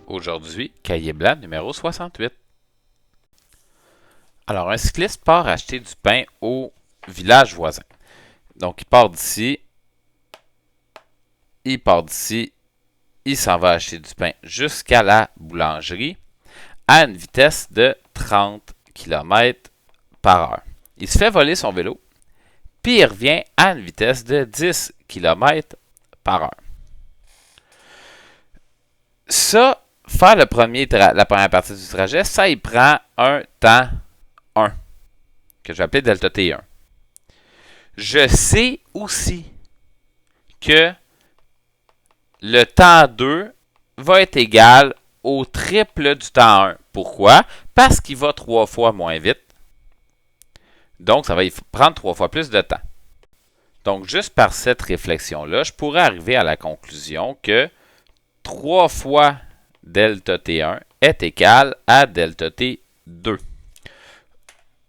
Aujourd'hui, cahier blanc numéro 68. Alors, un cycliste part acheter du pain au village voisin. Donc, il part d'ici, il s'en va acheter du pain jusqu'à la boulangerie à une vitesse de 30 km par heure. Il se fait voler son vélo, puis il revient à une vitesse de 10 km par heure. Ça, faire la première partie du trajet, ça il prend un temps 1, que je vais appeler delta T1. Je sais aussi que le temps 2 va être égal au triple du temps 1. Pourquoi? Parce qu'il va 3 fois moins vite. Donc, ça va prendre 3 fois plus de temps. Donc, juste par cette réflexion-là, je pourrais arriver à la conclusion que 3 fois delta T1 est égal à delta T2.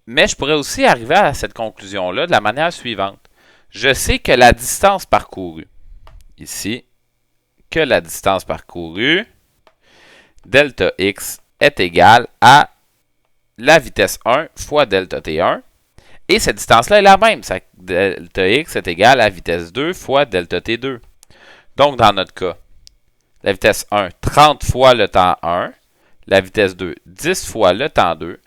Mais je pourrais aussi arriver à cette conclusion-là de la manière suivante. Je sais que la distance parcourue, ici, que la distance parcourue, delta x, est égale à la vitesse 1 fois delta T1. Et cette distance-là est la même. Delta x est égal à la vitesse 2 fois delta T2. Donc, dans notre cas, la vitesse 1, 30 fois le temps 1. La vitesse 2, 10 fois le temps 2.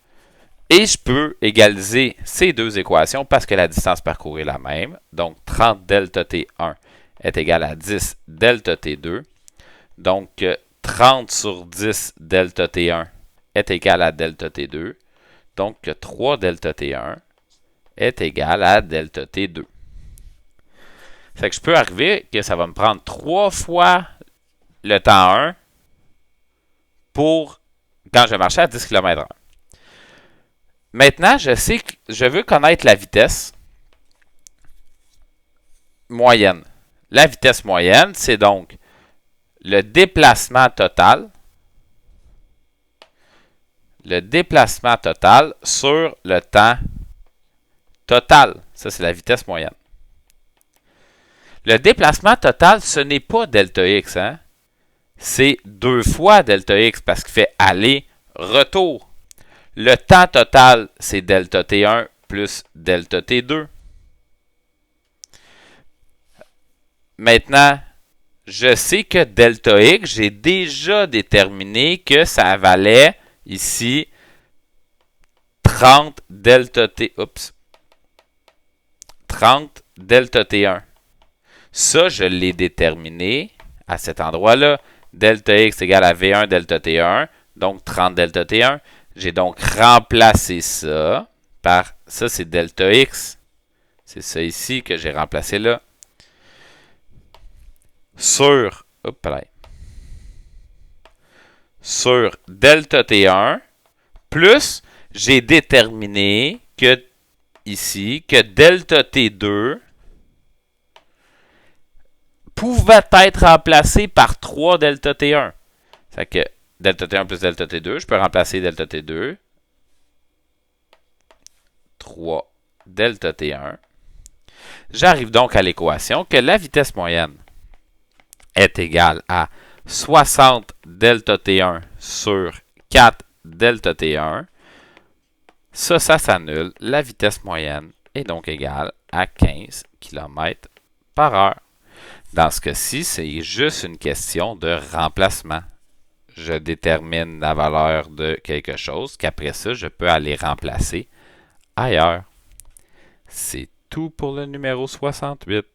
Et je peux égaliser ces deux équations parce que la distance parcourue est la même. Donc, 30 delta T1 est égal à 10 delta T2. Donc, 30 sur 10 delta T1 est égal à delta T2. Donc, 3 delta T1 est égal à delta T2. Fait que je peux arriver que ça va me prendre 3 fois le temps 1 pour quand je vais marcher à 10 km/h. Maintenant, je sais que je veux connaître la vitesse moyenne. La vitesse moyenne, c'est donc le déplacement total. Le déplacement total sur le temps total. Ça, c'est la vitesse moyenne. Le déplacement total, ce n'est pas delta x. Hein? C'est 2 fois delta x parce qu'il fait aller-retour. Le temps total, c'est delta T1 plus delta T2. Maintenant, je sais que delta x, j'ai déjà déterminé que ça valait ici 30 delta T. 30 delta T1. Ça, je l'ai déterminé à cet endroit-là. Delta x égale à V1 delta T1, donc 30 delta T1. J'ai donc remplacé ça par, ça c'est delta x. C'est ça ici que j'ai remplacé là. Sur delta T1, plus j'ai déterminé que ici, que delta T2 pouvait être remplacé par 3 delta T1. C'est que delta T1 plus delta T2, je peux remplacer delta T2. 3 delta T1. J'arrive donc à l'équation que la vitesse moyenne est égale à 60 delta T1 sur 4 delta T1. Ça s'annule. La vitesse moyenne est donc égale à 15 km par heure. Dans ce cas-ci, c'est juste une question de remplacement. Je détermine la valeur de quelque chose qu'après ça, je peux aller remplacer ailleurs. C'est tout pour le numéro 68.